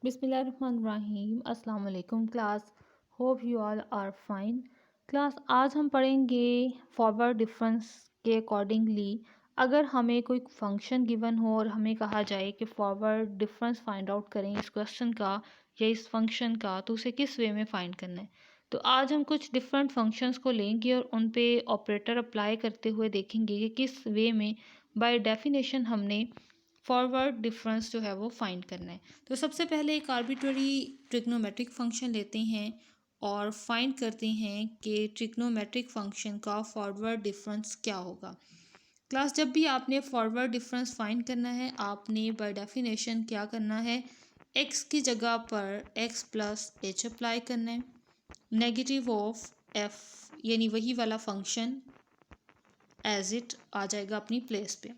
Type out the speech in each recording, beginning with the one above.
बिस्मिल्लाहिर्रहमानिर्रहीम अस्सलाम वालेकुम class. Hope you all are fine. Class आज हम पढ़ेंगे फॉरवर्ड डिफरेंस के अकॉर्डिंगली। अगर हमें कोई फंक्शन गिवन हो और हमें कहा जाए कि फॉरवर्ड डिफरेंस फाइंड आउट करें इस क्वेश्चन का या इस फंक्शन का, तो उसे किस वे में फ़ाइंड करना है। तो आज हम कुछ डिफरेंट फंक्शंस को लेंगे और उन पे ऑपरेटर अप्लाई करते हुए देखेंगे कि किस वे में बाय डेफिनेशन हमने फॉरवर्ड डिफरेंस जो है वो फाइंड करना है। तो सबसे पहले एक आर्बिट्ररी ट्रिग्नोमेट्रिक फंक्शन लेते हैं और फाइंड करते हैं कि ट्रिग्नोमेट्रिक फंक्शन का फॉरवर्ड डिफरेंस क्या होगा। क्लास जब भी आपने फॉरवर्ड डिफरेंस फाइंड करना है, आपने बाय डेफिनेशन क्या करना है, x की जगह पर x प्लस एच अप्लाई करना है, नेगेटिव ऑफ f यानी वही वाला फंक्शन एज इट आ जाएगा अपनी प्लेस पे,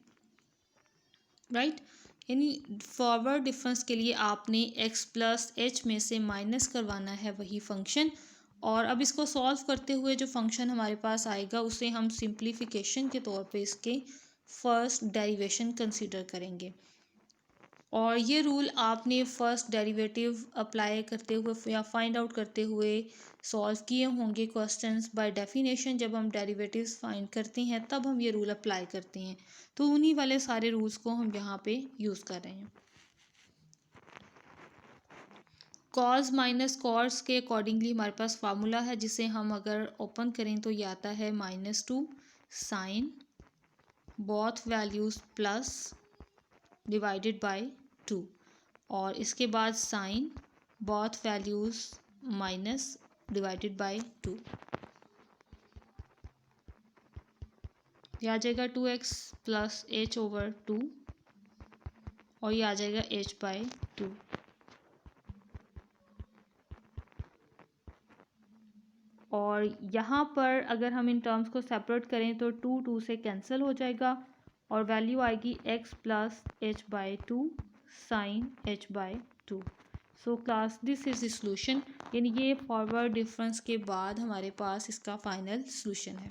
राइट। यानी फॉरवर्ड डिफरेंस के लिए आपने x प्लस एच में से माइनस करवाना है वही फंक्शन। और अब इसको सॉल्व करते हुए जो फंक्शन हमारे पास आएगा उसे हम सिंप्लीफिकेशन के तौर पे इसके फर्स्ट डेरिवेशन कंसीडर करेंगे। और ये रूल आपने फर्स्ट डेरिवेटिव अप्लाई करते हुए या फाइंड आउट करते हुए सॉल्व किए होंगे क्वेश्चंस। बाय डेफिनेशन जब हम डेरिवेटिव्स फाइंड करते हैं तब हम ये रूल अप्लाई करते हैं, तो उन्हीं वाले सारे रूल्स को हम यहाँ पे यूज़ कर रहे हैं। कॉज माइनस कॉस के अकॉर्डिंगली हमारे पास फार्मूला है, जिसे हम अगर ओपन करें तो ये आता है -2 sine both values plus divided by 2, और इसके बाद sine both values minus divided by 2। ये आ जाएगा 2x प्लस एच ओवर 2 और ये आ जाएगा h बाय 2। और यहाँ पर अगर हम इन टर्म्स को सेपरेट करें तो 2 से कैंसिल हो जाएगा और वैल्यू आएगी x plus h by 2 sine h by 2। So class this is the solution, यानी ये फॉरवर्ड डिफरेंस के बाद हमारे पास इसका फाइनल सॉल्यूशन है।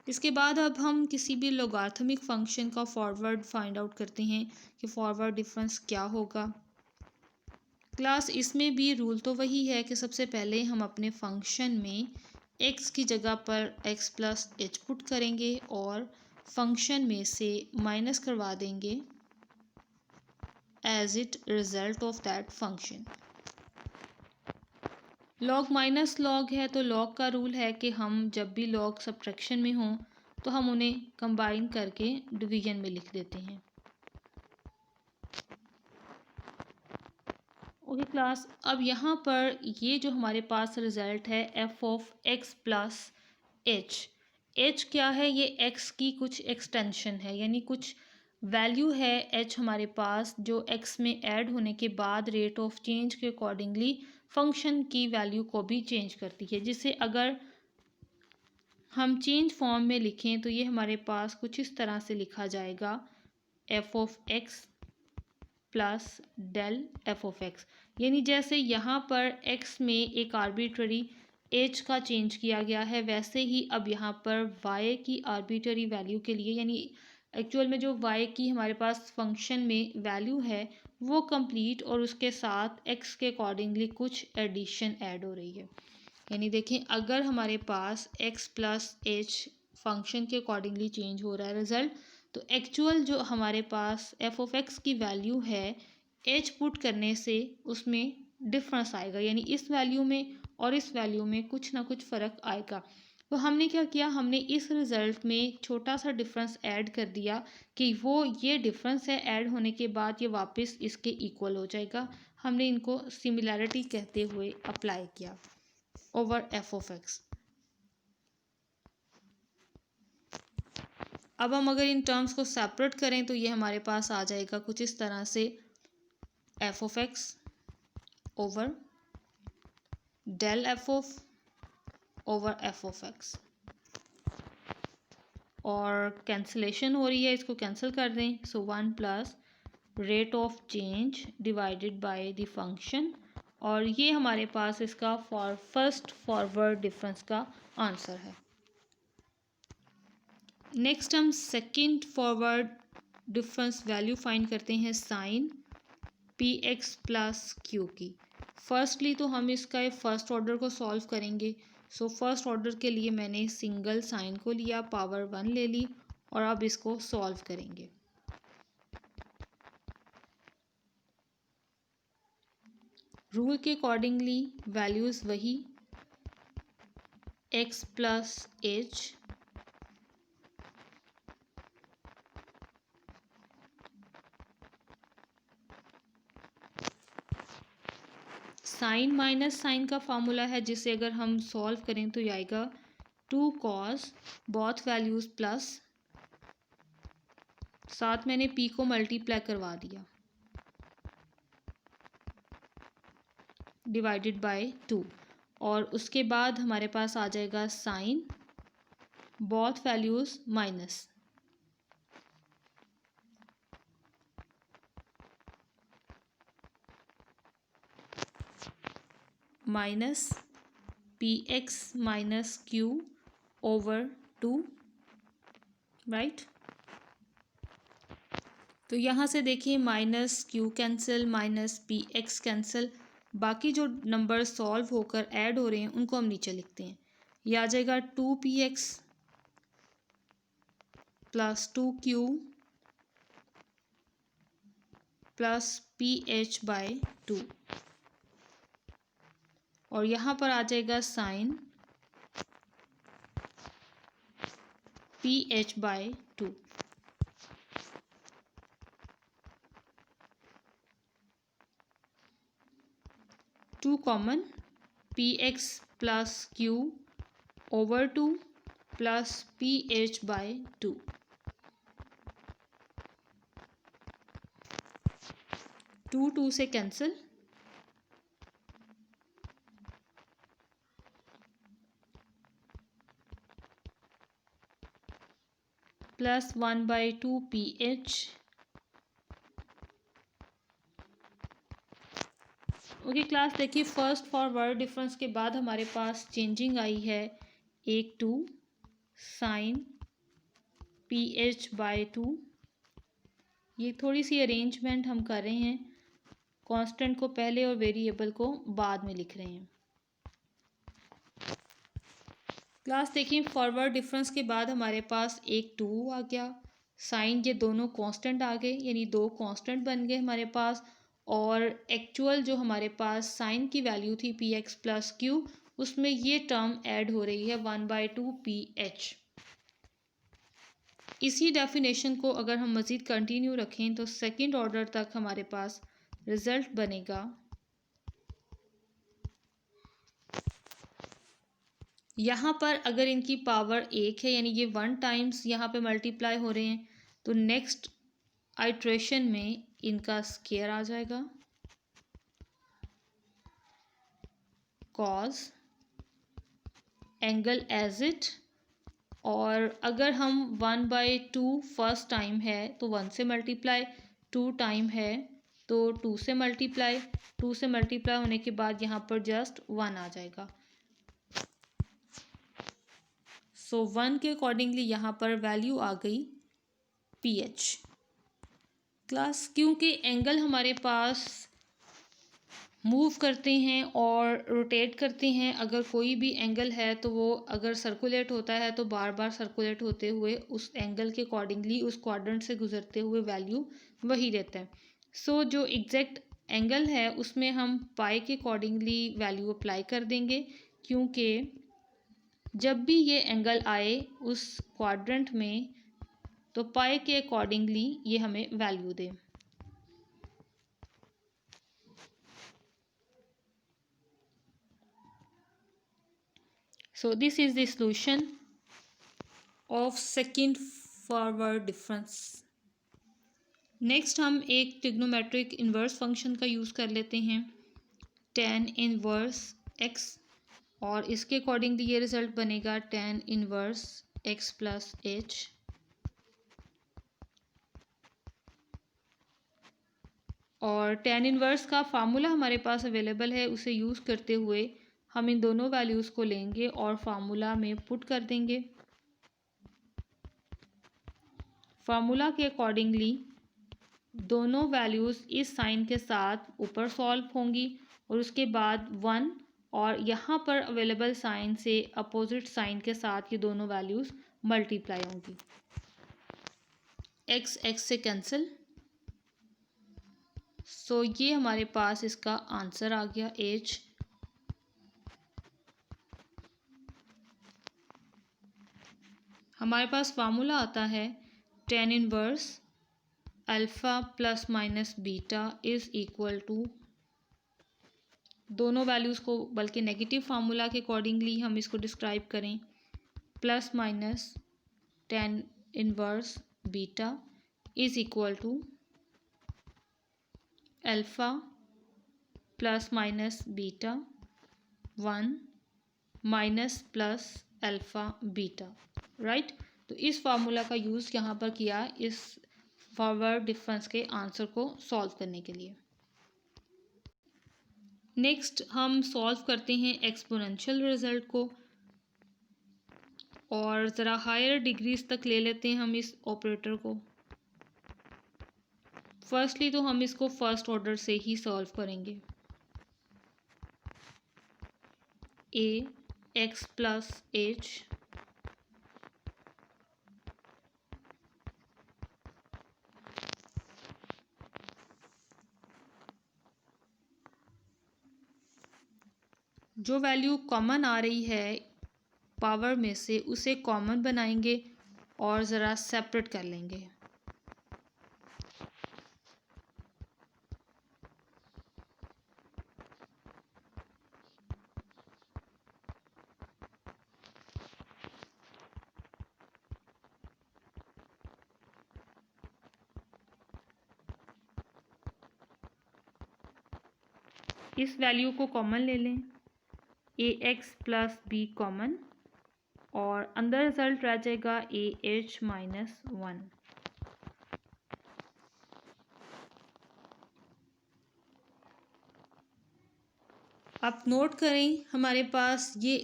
इसके बाद अब हम किसी भी लोगारिथमिक फंक्शन का फॉरवर्ड फाइंड आउट करते हैं कि फॉरवर्ड डिफरेंस क्या होगा। क्लास इसमें भी रूल तो वही है कि सबसे पहले हम अपने फंक्शन में x की जगह पर x प्लस एच पुट करेंगे और फंक्शन में से माइनस करवा देंगे as it result of that function. Log minus log है तो लॉग का रूल है कि हम जब भी लॉग सब्ट्रैक्शन में हों तो हम उन्हें कंबाइन करके डिवीजन में लिख देते हैं। ओके क्लास, अब यहाँ पर ये जो हमारे पास रिज़ल्ट है f of x plus H, H क्या है, ये x की कुछ एक्सटेंशन है, यानी कुछ वैल्यू है h हमारे पास जो x में ऐड होने के बाद रेट ऑफ चेंज के अकॉर्डिंगली फंक्शन की वैल्यू को भी चेंज करती है, जिसे अगर हम चेंज फॉर्म में लिखें तो ये हमारे पास कुछ इस तरह से लिखा जाएगा f of x plus del F of x. यानी जैसे यहाँ पर x में एक आर्बिट्ररी h का चेंज किया गया है, वैसे ही अब यहाँ पर y की आर्बिट्ररी वैल्यू के लिए, यानी एक्चुअल में जो y की हमारे पास फंक्शन में वैल्यू है वो कंप्लीट और उसके साथ x के अकॉर्डिंगली कुछ एडिशन ऐड हो रही है। यानी देखें, अगर हमारे पास x प्लस एच फंक्शन के अकॉर्डिंगली चेंज हो रहा है रिज़ल्ट, तो एक्चुअल जो हमारे पास f ऑफ x की वैल्यू है h पुट करने से उसमें डिफरेंस आएगा, यानी इस वैल्यू में और इस वैल्यू में कुछ ना कुछ फ़र्क आएगा। तो हमने क्या किया, हमने इस रिज़ल्ट में एक छोटा सा डिफरेंस ऐड कर दिया कि वो ये डिफरेंस है, ऐड होने के बाद ये वापस इसके इक्वल हो जाएगा। हमने इनको सिमिलैरिटी कहते हुए अप्लाई किया ओवर f ऑफ x। अब हम अगर इन टर्म्स को सेपरेट करें तो ये हमारे पास आ जाएगा कुछ इस तरह से f of x over del F of over f of x, और कैंसिलेशन हो रही है, इसको कैंसिल कर दें। So 1 plus rate of change divided by the function, और ये हमारे पास इसका फर्स्ट फॉरवर्ड डिफरेंस का आंसर है। नेक्स्ट हम second forward difference value find करते हैं sine p x plus q की। फर्स्टली तो हम इसका फर्स्ट ऑर्डर को सॉल्व करेंगे। सो फर्स्ट ऑर्डर के लिए मैंने सिंगल साइन को लिया, पावर 1 ले ली और अब इसको सॉल्व करेंगे। रूल के अकॉर्डिंगली वैल्यूज़ वही, x plus h sine minus sine का फार्मूला है, जिसे अगर हम सॉल्व करें तो ये आएगा 2 कॉस, बोथ वैल्यूज़ प्लस, साथ मैंने पी को मल्टीप्लाई करवा दिया, डिवाइडेड बाय 2, और उसके बाद हमारे पास आ जाएगा sine, both values minus, minus p x minus q over 2, right. तो यहाँ से देखिए minus q cancel, minus p x cancel, बाकी जो नंबर सॉल्व होकर ऐड हो रहे हैं उनको हम नीचे लिखते हैं। ये आ जाएगा 2px plus 2q plus ph by 2, और यहाँ पर आ जाएगा sine ph by 2। Two common, P x plus Q over 2 plus P H by 2, two two से cancel, plus 1 by 2 P H. Okay class, देखिए फर्स्ट फॉरवर्ड डिफरेंस के बाद हमारे पास चेंजिंग आई है एक 2 साइन पी एच बाय 2। ये थोड़ी सी arrangement हम कर रहे हैं, कांस्टेंट को पहले और वेरिएबल को बाद में लिख रहे हैं। क्लास देखिए फॉरवर्ड डिफरेंस के बाद हमारे पास एक 2 आ गया, साइन, ये दोनों कांस्टेंट आ गए, यानी दो कांस्टेंट बन गए हमारे पास, और एक्चुअल जो हमारे पास साइन की वैल्यू थी पी एक्स प्लस क्यू, उसमें ये टर्म ऐड हो रही है 1/2 पी एच। इसी डेफिनेशन को अगर हम मज़ीद कंटिन्यू रखें तो सेकंड ऑर्डर तक हमारे पास रिज़ल्ट बनेगा यहाँ पर अगर इनकी पावर 1 है, यानी ये 1 टाइम्स यहाँ पे मल्टीप्लाई हो रहे हैं, तो नेक्स्ट आइट्रेशन में इनका स्क्वायर आ जाएगा, कॉज एंगल एज इट, और अगर हम 1/2 फर्स्ट टाइम है तो 1 से मल्टीप्लाई, 2 टाइम है तो 2 से मल्टीप्लाई, 2 से मल्टीप्लाई होने के बाद यहाँ पर जस्ट 1 आ जाएगा। सो 1 के अकॉर्डिंगली यहाँ पर वैल्यू आ गई पी एच। क्लास क्योंकि एंगल हमारे पास मूव करते हैं और रोटेट करते हैं, अगर कोई भी एंगल है तो वो अगर सर्कुलेट होता है तो बार बार सर्कुलेट होते हुए उस एंगल के अकॉर्डिंगली उस क्वाड्रेंट से गुजरते हुए वैल्यू वही रहता है। सो जो एग्जैक्ट एंगल है उसमें हम पाई के अकॉर्डिंगली वैल्यू अप्लाई कर देंगे, क्योंकि जब भी ये एंगल आए उस क्वाड्रेंट में तो पाई के अकॉर्डिंगली ये हमें value they. So this is the solution of second forward difference. Next हम एक ट्रिग्नोमेट्रिक इन्वर्स फंक्शन का यूज़ कर लेते हैं, tan इनवर्स x, और इसके अकॉर्डिंगली ये रिज़ल्ट बनेगा tan inverse x plus h। और tan इनवर्स का फार्मूला हमारे पास अवेलेबल है, उसे यूज़ करते हुए हम इन दोनों वैल्यूज़ को लेंगे और फार्मूला में पुट कर देंगे। फार्मूला के अकॉर्डिंगली दोनों वैल्यूज़ इस साइन के साथ ऊपर सॉल्व होंगी और उसके बाद 1 और यहाँ पर अवेलेबल साइन से अपोजिट साइन के साथ ये दोनों वैल्यूज़ मल्टीप्लाई होंगी। x से कैंसिल। सो ये हमारे पास इसका आंसर आ गया h। हमारे पास फार्मूला आता है tan inverse alpha plus minus beta is equal to, दोनों वैल्यूज़ को बल्कि नेगेटिव फार्मूला के अकॉर्डिंगली हम इसको डिस्क्राइब करें, plus minus tan inverse beta is equal to alpha plus minus beta 1 minus plus alpha beta, right. तो इस formula का यूज़ यहाँ पर किया इस फॉरवर्ड डिफरेंस के आंसर को सॉल्व करने के लिए। नेक्स्ट हम सॉल्व करते हैं एक्सपोनेंशियल रिजल्ट को और ज़रा हायर डिग्रीज तक ले लेते हैं हम इस ऑपरेटर को। फर्स्टली तो हम इसको फर्स्ट ऑर्डर से ही सॉल्व करेंगे। ए एक्स प्लस एच जो वैल्यू कॉमन आ रही है पावर में से उसे कॉमन बनाएंगे और ज़रा सेपरेट कर लेंगे। इस वैल्यू को कॉमन ले लें, ए एक्स प्लस बी कॉमन और अंदर रिजल्ट रह जाएगा ए एच माइनस 1। आप नोट करें हमारे पास ये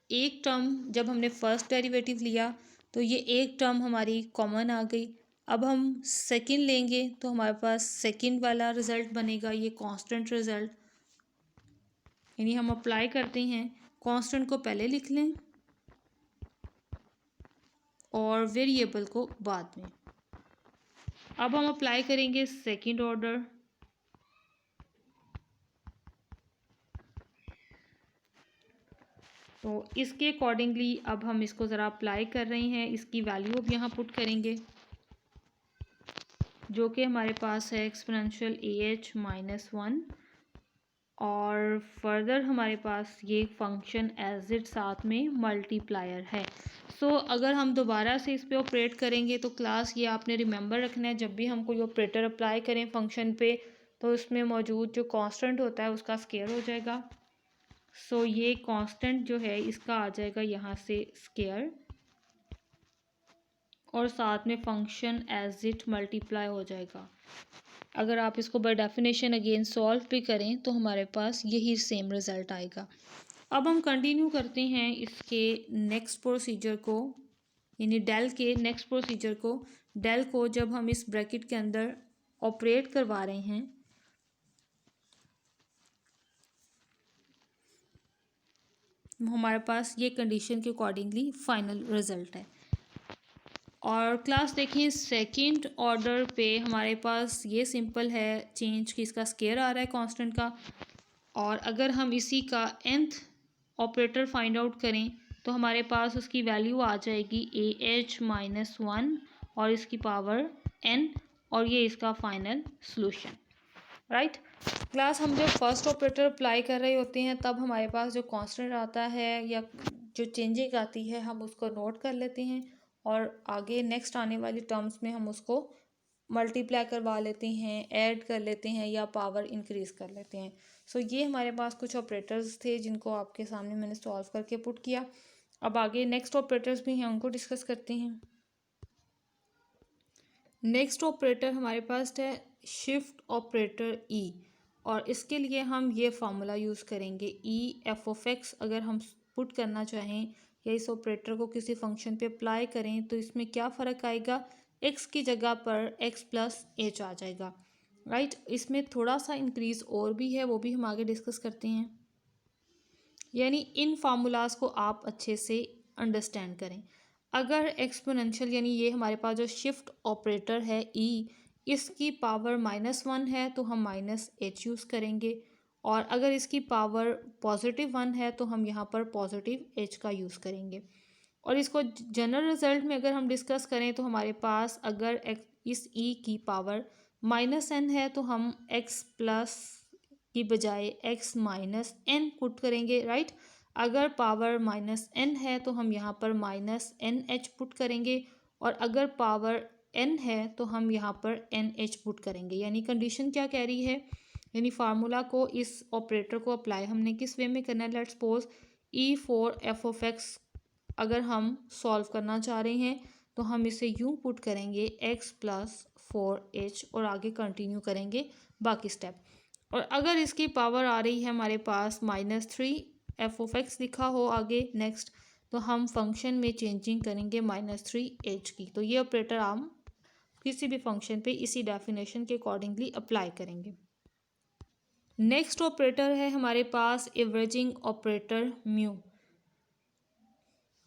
एक टर्म जब हमने फर्स्ट डेरिवेटिव लिया तो ये एक टर्म हमारी कॉमन आ गई। अब हम सेकंड लेंगे तो हमारे पास सेकंड वाला रिज़ल्ट बनेगा ये कांस्टेंट रिज़ल्ट, यानी हम अप्लाई करते हैं। कांस्टेंट को पहले लिख लें और वेरिएबल को बाद में। अब हम अप्लाई करेंगे सेकंड ऑर्डर। तो इसके अकॉर्डिंगली अब हम इसको ज़रा अप्लाई कर रहे हैं। इसकी वैल्यू अब यहाँ पुट करेंगे जो कि हमारे पास है एक्सपोनेंशियल ए एच माइनस 1 और फर्दर हमारे पास ये फंक्शन एज इट साथ में मल्टीप्लायर है। सो अगर हम दोबारा से इस पे ऑपरेट करेंगे तो क्लास ये आपने रिमेंबर रखना है, जब भी हम कोई ऑपरेटर अप्लाई करें फंक्शन पे तो उसमें मौजूद जो कांस्टेंट होता है उसका स्केयर हो जाएगा। सो ये कांस्टेंट जो है इसका आ जाएगा यहाँ से स्केयर और साथ में फंक्शन एज इट मल्टीप्लाई हो जाएगा। अगर आप इसको बाय डेफिनेशन अगेन सॉल्व भी करें तो हमारे पास यही सेम रिज़ल्ट आएगा। अब हम कंटिन्यू करते हैं इसके नेक्स्ट प्रोसीजर को, यानी डेल के नेक्स्ट प्रोसीजर को। डेल को जब हम इस ब्रैकेट के अंदर ऑपरेट करवा रहे हैं हमारे पास ये कंडीशन के अकॉर्डिंगली फाइनल रिज़ल्ट है। और क्लास देखिए सेकंड ऑर्डर पे हमारे पास ये सिंपल है चेंज कि इसका स्केयर आ रहा है कांस्टेंट का, और अगर हम इसी का nth ऑपरेटर फाइंड आउट करें तो हमारे पास उसकी वैल्यू आ जाएगी ए एच माइनस 1 और इसकी पावर n और ये इसका फाइनल सॉल्यूशन, राइट। क्लास हम जब फर्स्ट ऑपरेटर अप्लाई कर रहे होते हैं तब हमारे पास जो कांस्टेंट आता है या जो चेंजिंग आती है हम उसको नोट कर लेते हैं और आगे नेक्स्ट आने वाली टर्म्स में हम उसको मल्टीप्लाई करवा लेते हैं, ऐड कर लेते हैं या पावर इंक्रीज़ कर लेते हैं। सो ये हमारे पास कुछ ऑपरेटर्स थे जिनको आपके सामने मैंने सॉल्व करके पुट किया। अब आगे नेक्स्ट ऑपरेटर्स भी हैं उनको डिस्कस करते हैं। नेक्स्ट ऑपरेटर हमारे पास है शिफ्ट ऑपरेटर ई और इसके लिए हम ये फार्मूला यूज़ करेंगे ई एफ ऑफ एक्स। अगर हम पुट करना चाहें या इस ऑपरेटर को किसी फंक्शन पे अप्लाई करें तो इसमें क्या फ़र्क आएगा, एक्स की जगह पर एक्स प्लस एच आ जाएगा, राइट। इसमें थोड़ा सा इंक्रीज और भी है, वो भी हम आगे डिस्कस करते हैं। यानी इन फार्मूलाज को आप अच्छे से अंडरस्टैंड करें। अगर एक्सपोनेंशियल यानी ये हमारे पास जो शिफ्ट ऑपरेटर है ई, इसकी पावर -1 है तो हम -h यूज़ करेंगे, और अगर इसकी पावर +1 है तो हम यहाँ पर +h का यूज़ करेंगे। और इसको जनरल रिजल्ट में अगर हम डिस्कस करें तो हमारे पास अगर इस ई की पावर -n है तो हम x प्लस की बजाय x माइनस n पुट करेंगे, राइट। अगर पावर -n है तो हम यहाँ पर -nh पुट करेंगे, और अगर पावर n है तो हम यहाँ पर nh पुट करेंगे। यानी कंडीशन क्या कह रही है, यानी फार्मूला को, इस ऑपरेटर को अप्लाई हमने किस वे में करना है। Let's suppose E for F of x अगर हम सॉल्व करना चाह रहे हैं तो हम इसे यूं पुट करेंगे x प्लस 4h और आगे कंटिन्यू करेंगे बाकी स्टेप। और अगर इसकी पावर आ रही है हमारे पास -3 एफ ऑफ एक्स लिखा हो आगे नेक्स्ट, तो हम फंक्शन में चेंजिंग करेंगे -3h की। तो ये ऑपरेटर हम किसी भी फंक्शन पे इसी डेफिनेशन के अकॉर्डिंगली अप्लाई करेंगे। नेक्स्ट ऑपरेटर है हमारे पास एवरेजिंग ऑपरेटर म्यू,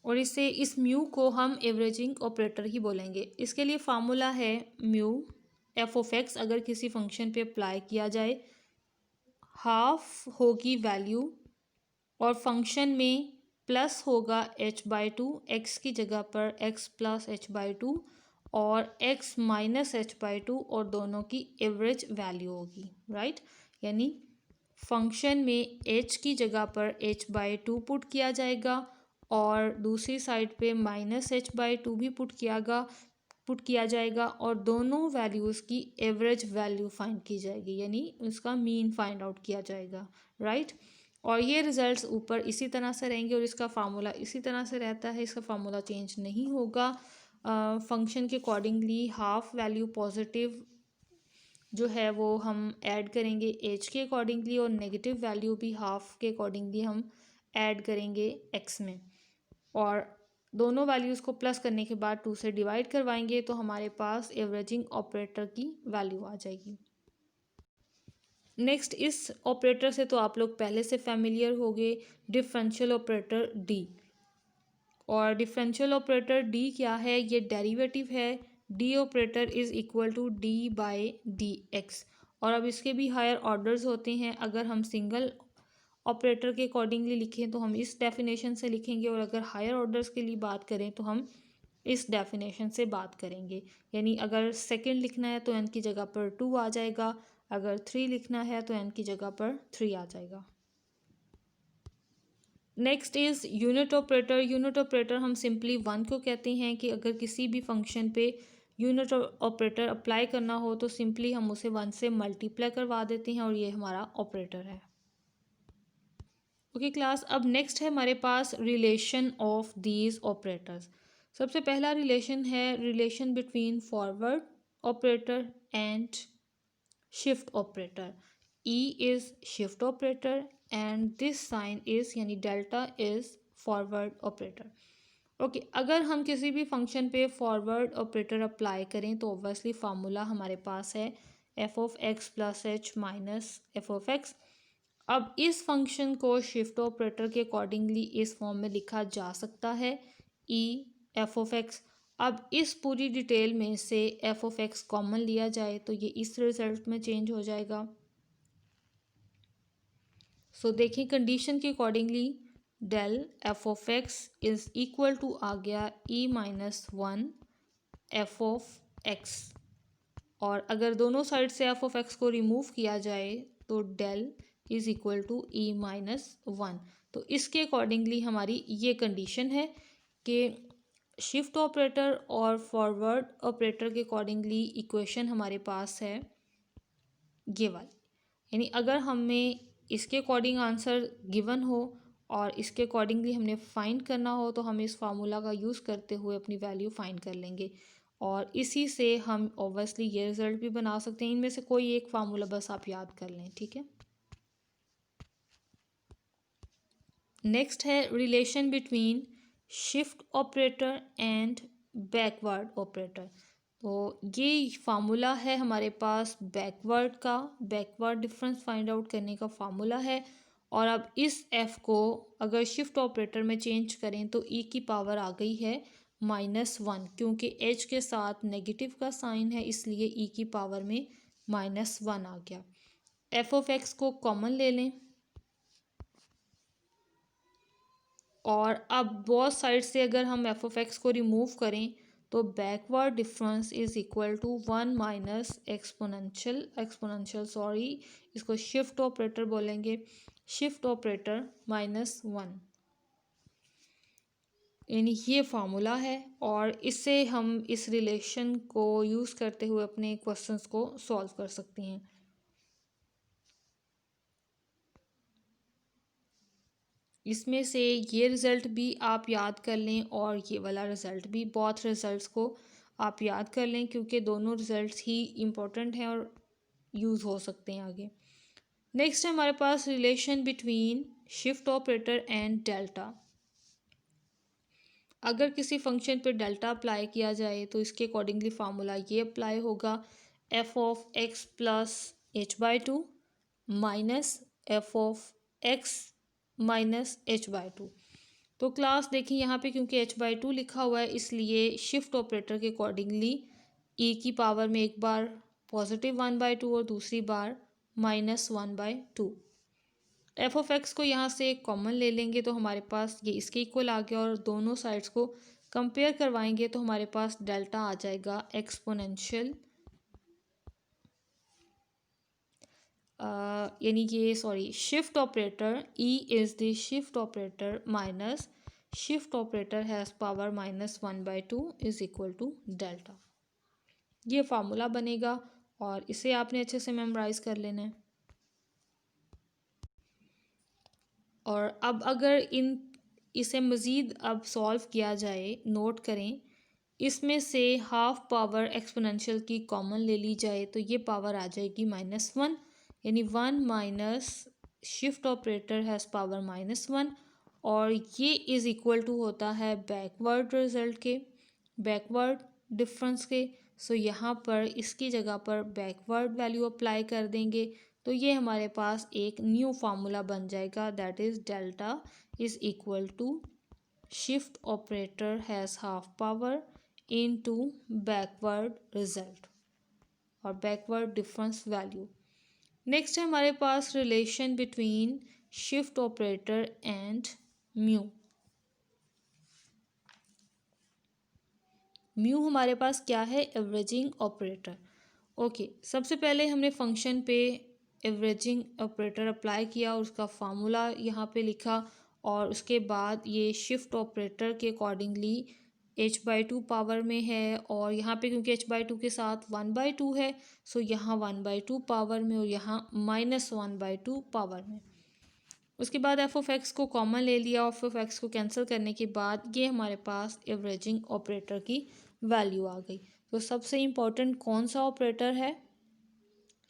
और इस म्यू को हम एवरेजिंग ऑपरेटर ही बोलेंगे। इसके लिए फार्मूला है म्यू एफ ऑफ एक्स अगर किसी फंक्शन पे अप्लाई किया जाए, हाफ होगी वैल्यू और फंक्शन में प्लस होगा h/2, एक्स की जगह पर x प्लस h/2 और x माइनस h/2 और दोनों की एवरेज वैल्यू होगी, राइट। यानी फंक्शन में h की जगह पर h/2 पुट किया जाएगा और दूसरी साइड पे -h/2 भी पुट किया जाएगा और दोनों वैल्यूज़ की एवरेज वैल्यू फाइंड की जाएगी, यानी उसका मीन फाइंड आउट किया जाएगा, राइट। और ये रिजल्ट्स ऊपर इसी तरह से रहेंगे और इसका फार्मूला इसी तरह से रहता है, इसका फार्मूला चेंज नहीं होगा। फंक्शन के अकॉर्डिंगली हाफ वैल्यू पॉजिटिव जो है वो हम ऐड करेंगे एज के अकॉर्डिंगली, और नेगेटिव वैल्यू भी हाफ के अकॉर्डिंगली हम ऐड करेंगे एक्स में, और दोनों वैल्यूज़ को प्लस करने के बाद 2 से डिवाइड करवाएंगे तो हमारे पास एवरेजिंग ऑपरेटर की वैल्यू आ जाएगी। नेक्स्ट इस ऑपरेटर से तो आप लोग पहले से फैमिलियर हो गए, डिफरेंशियल ऑपरेटर डी। और डिफरेंशियल ऑपरेटर डी क्या है, ये डेरिवेटिव है। D operator is equal to d by d x. और अब इसके भी हायर ऑर्डर्स होते हैं। अगर हम सिंगल ऑपरेटर के अकॉर्डिंगली लिखें तो हम इस डेफिनेशन से लिखेंगे, और अगर हायर ऑर्डर्स के लिए बात करें तो हम इस डेफिनेशन से बात करेंगे। यानी अगर सेकंड लिखना है तो एन की जगह पर 2 आ जाएगा, अगर 3 लिखना है तो एन की जगह पर 3 आ जाएगा। Next is unit operator. Unit operator हम सिंपली 1 को कहते हैं कि अगर किसी भी फंक्शन पे यूनिट ऑपरेटर अप्लाई करना हो तो सिंपली हम उसे 1 से मल्टीप्लाई करवा देते हैं और ये हमारा ऑपरेटर है। ओके क्लास, अब नेक्स्ट है हमारे पास रिलेशन ऑफ दीज ऑपरेटर्स। सबसे पहला रिलेशन है relation between forward operator and shift operator. E is shift operator and this sign is यानी delta is forward operator. Okay, अगर हम किसी भी फंक्शन पे फॉरवर्ड ऑपरेटर अप्लाई करें तो ऑब्वियसली फार्मूला हमारे पास है F of x plus H minus F of x. अब इस फंक्शन को शिफ्ट ऑपरेटर के अकॉर्डिंगली इस फॉर्म में लिखा जा सकता है ई एफ ऑफ एक्स। अब इस पूरी डिटेल में से एफ ऑफ एक्स कॉमन लिया जाए तो ये इस रिजल्ट में चेंज हो जाएगा। सो देखिए कंडीशन के accordingly del F of X is equal to आ गया E minus 1 F of X, और अगर दोनों साइड से एफ ऑफ एक्स को रिमूव किया जाए तो del is equal to E minus 1। तो इसके अकॉर्डिंगली हमारी ये कंडीशन है कि शिफ्ट ऑपरेटर और फॉरवर्ड ऑपरेटर के अकॉर्डिंगली इक्वेशन हमारे पास है ये वाली। यानी अगर हमें इसके अकॉर्डिंग आंसर गिवन हो और इसके अकॉर्डिंगली हमने फाइंड करना हो तो हम इस फार्मूला का यूज़ करते हुए अपनी वैल्यू फाइंड कर लेंगे, और इसी से हम ऑब्वियसली ये रिज़ल्ट भी बना सकते हैं। इनमें से कोई एक फार्मूला बस आप याद कर लें, ठीक है। नेक्स्ट है relation between shift operator and backward operator. तो ये फार्मूला है हमारे पास बैकवर्ड डिफरेंस फाइंड आउट करने का फार्मूला है। और अब इस एफ को अगर शिफ्ट ऑपरेटर में चेंज करें तो ई की पावर आ गई है -1, क्योंकि एच के साथ नेगेटिव का साइन है इसलिए ई की पावर में -1 आ गया। एफ ऑफ एक्स को कॉमन ले लें और अब बोथ साइड से अगर हम एफ ऑफ एक्स को रिमूव करें तो backward difference is equal to 1 minus exponential sorry, इसको शिफ्ट ऑपरेटर बोलेंगे, शिफ्ट ऑपरेटर -1, यानी ये फार्मूला है। और इससे हम इस रिलेशन को यूज़ करते हुए अपने क्वेश्चंस को सॉल्व कर सकते हैं। इसमें से ये रिज़ल्ट भी आप याद कर लें और ये वाला रिज़ल्ट भी, बोथ रिज़ल्ट्स को आप याद कर लें क्योंकि दोनों रिज़ल्ट्स ही इम्पोर्टेंट हैं और यूज़ हो सकते हैं आगे। नेक्स्ट है हमारे पास relation between shift operator and delta. अगर किसी फंक्शन पे डेल्टा अप्लाई किया जाए तो इसके अकॉर्डिंगली फार्मूला ये अप्लाई होगा, F of x plus h/2 minus F of x minus h/2। तो क्लास देखिए यहाँ पे क्योंकि h/2 लिखा हुआ है इसलिए शिफ्ट ऑपरेटर के अकॉर्डिंगली e की पावर में एक बार +1/2 और दूसरी बार -1/2। एफ ऑफ एक्स को यहाँ से कॉमन ले लेंगे तो हमारे पास ये इसके इक्वल आ गया और दोनों साइड्स को कंपेयर करवाएंगे तो हमारे पास डेल्टा आ जाएगा एक्सपोनेंशियल, यानी कि sorry shift operator E is the shift operator minus shift operator has power -1/2 is equal to delta. ये फार्मूला बनेगा और इसे आपने अच्छे से मेमोराइज कर लेना है। और अब अगर इसे मज़ीद अब सॉल्व किया जाए, नोट करें इसमें से हाफ पावर एक्सपोनेंशियल की कॉमन ले ली जाए तो ये पावर आ जाएगी -1, यानी 1 minus shift operator has power -1 और ये इज़ इक्वल टू होता है बैकवर्ड रिजल्ट के, बैकवर्ड डिफरेंस के। सो यहाँ पर इसकी जगह पर बैकवर्ड वैल्यू अप्लाई कर देंगे तो ये हमारे पास एक न्यू फार्मूला बन जाएगा, that is delta is equal to shift operator has half power into backward result और बैकवर्ड डिफरेंस वैल्यू। नेक्स्ट है हमारे पास relation between shift operator and mu. Mu हमारे पास क्या है, एवरेजिंग ऑपरेटर। ओके, सबसे पहले हमने फंक्शन पे एवरेजिंग ऑपरेटर अप्लाई किया और उसका फार्मूला यहाँ पे लिखा और उसके बाद ये शिफ्ट ऑपरेटर के अकॉर्डिंगली h/2 पावर में है और यहाँ पे क्योंकि h/2 के साथ 1/2 है सो यहाँ 1/2 पावर में और यहाँ -1/2 पावर में। उसके बाद एफ ऑफ एक्स को कॉमन ले लिया, एफ ऑफ एक्स को कैंसिल करने के बाद ये हमारे पास एवरेजिंग ऑपरेटर की वैल्यू आ गई। तो सबसे इम्पोर्टेंट कौन सा ऑपरेटर है,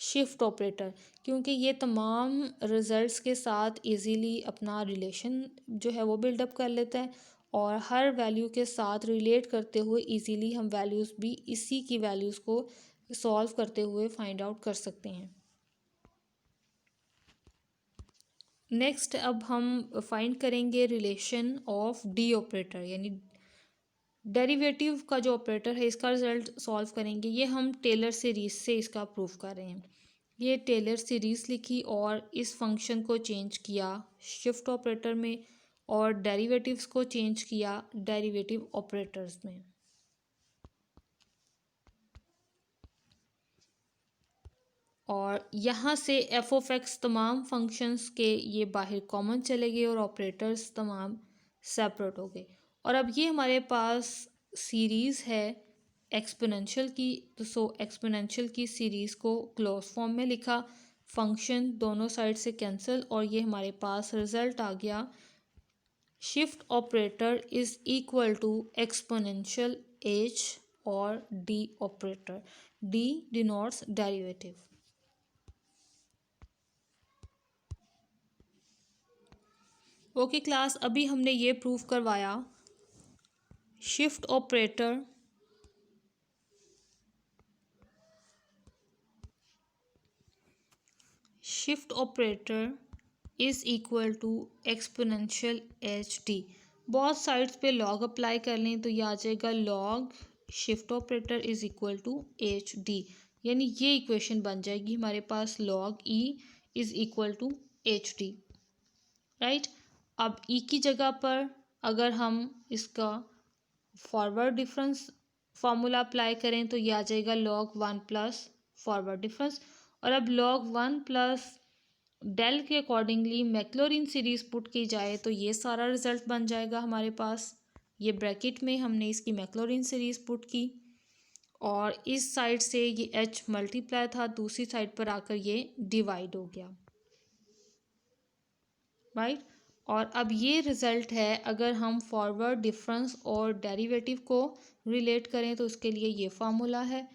शिफ्ट ऑपरेटर, क्योंकि ये तमाम रिजल्ट्स के साथ इजीली अपना रिलेशन जो है वो बिल्डअप कर लेता है और हर वैल्यू के साथ रिलेट करते हुए इजीली हम वैल्यूज़ भी इसी की वैल्यूज़ को सॉल्व करते हुए फाइंड आउट कर सकते हैं। नेक्स्ट अब हम फाइंड करेंगे रिलेशन ऑफ डी ऑपरेटर, यानी डेरिवेटिव का जो ऑपरेटर है इसका रिजल्ट सॉल्व करेंगे। ये हम टेलर सीरीज से इसका प्रूफ कर रहे हैं। ये टेलर सीरीज लिखी और इस फंक्शन को चेंज किया शिफ्ट ऑपरेटर में और डेरिवेटिव्स को चेंज किया डेरिवेटिव ऑपरेटर्स में। और यहाँ से एफ ऑफ एक्स तमाम फंक्शंस के ये बाहर कॉमन चले गए और ऑपरेटर्स तमाम सेपरेट हो गए। और अब ये हमारे पास सीरीज़ है एक्सपोनेंशियल की, तो सो एक्सपोनेंशियल की सीरीज़ को क्लोज फॉर्म में लिखा, फंक्शन दोनों साइड से कैंसिल और ये हमारे पास रिज़ल्ट आ गया shift operator is equal to exponential H और D operator, D denotes derivative. Okay class, अभी हमने ये प्रूव करवाया shift operator operator is equal to exponential H D. बहुत साइड्स पे लॉग अप्लाई कर लें तो ये आ जाएगा log shift operator is equal to H D, यानी ये इक्वेशन बन जाएगी हमारे पास log E is equal to H D, right. अब ई की जगह पर अगर हम इसका फॉरवर्ड डिफरेंस फार्मूला अप्लाई करें तो ये आ जाएगा log one plus forward difference. और अब लॉग वन प्लस डेल के अकॉर्डिंगली मैक्लॉरिन सीरीज पुट की जाए तो ये सारा रिजल्ट बन जाएगा हमारे पास। ये ब्रैकेट में हमने इसकी मैक्लॉरिन सीरीज पुट की और इस साइड से ये एच मल्टीप्लाई था, दूसरी साइड पर आकर ये डिवाइड हो गया, राइट। और अब ये रिज़ल्ट है, अगर हम फॉरवर्ड डिफरेंस और डेरिवेटिव को रिलेट करें तो उसके लिए ये फार्मूला है।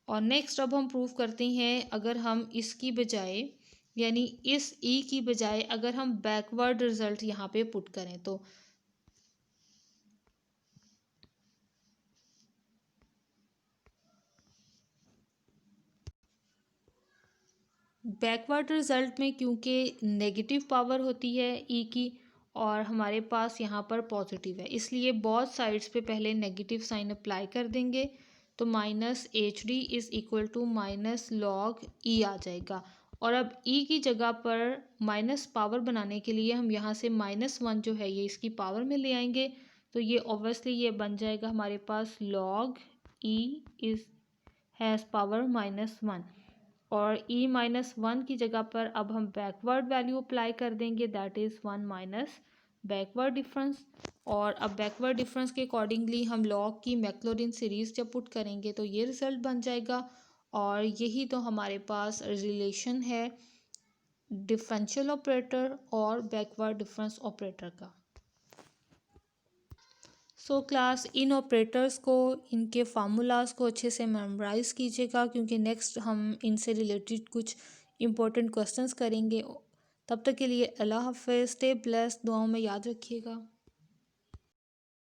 और नेक्स्ट अब हम प्रूव करते हैं, अगर हम इसकी बजाय यानी इस ई की बजाय अगर हम बैकवर्ड रिजल्ट यहाँ पे पुट करें तो बैकवर्ड रिजल्ट में क्योंकि नेगेटिव पावर होती है ई की और हमारे पास यहाँ पर पॉजिटिव है, इसलिए बहुत साइड्स पे पहले नेगेटिव साइन अप्लाई कर देंगे तो minus H D is equal to minus log E आ जाएगा। और अब ई की जगह पर माइनस पावर बनाने के लिए हम यहाँ से माइनस वन जो है ये इसकी पावर में ले आएंगे तो ये ऑब्वियसली ये बन जाएगा हमारे पास log E is has power minus one. और e माइनस वन की जगह पर अब हम बैकवर्ड वैल्यू अप्लाई कर देंगे, that is one minus backward difference. और अब बैकवर्ड डिफरेंस के अकॉर्डिंगली हम लॉग की मैक्लॉरिन सीरीज़ जब पुट करेंगे तो ये रिज़ल्ट बन जाएगा। और यही तो हमारे पास रिलेशन है डिफरेंशियल ऑपरेटर और बैकवर्ड डिफरेंस ऑपरेटर का। सो क्लास इन ऑपरेटर्स को, इनके फार्मूलाज को अच्छे से मेमोराइज़ कीजिएगा क्योंकि नेक्स्ट हम इनसे रिलेटेड कुछ इंपॉर्टेंट क्वेश्चंस करेंगे। तब तक के लिए अल्लाह हाफ़िज़, स्टे ब्लेस्ड, दुआओं में याद रखिएगा।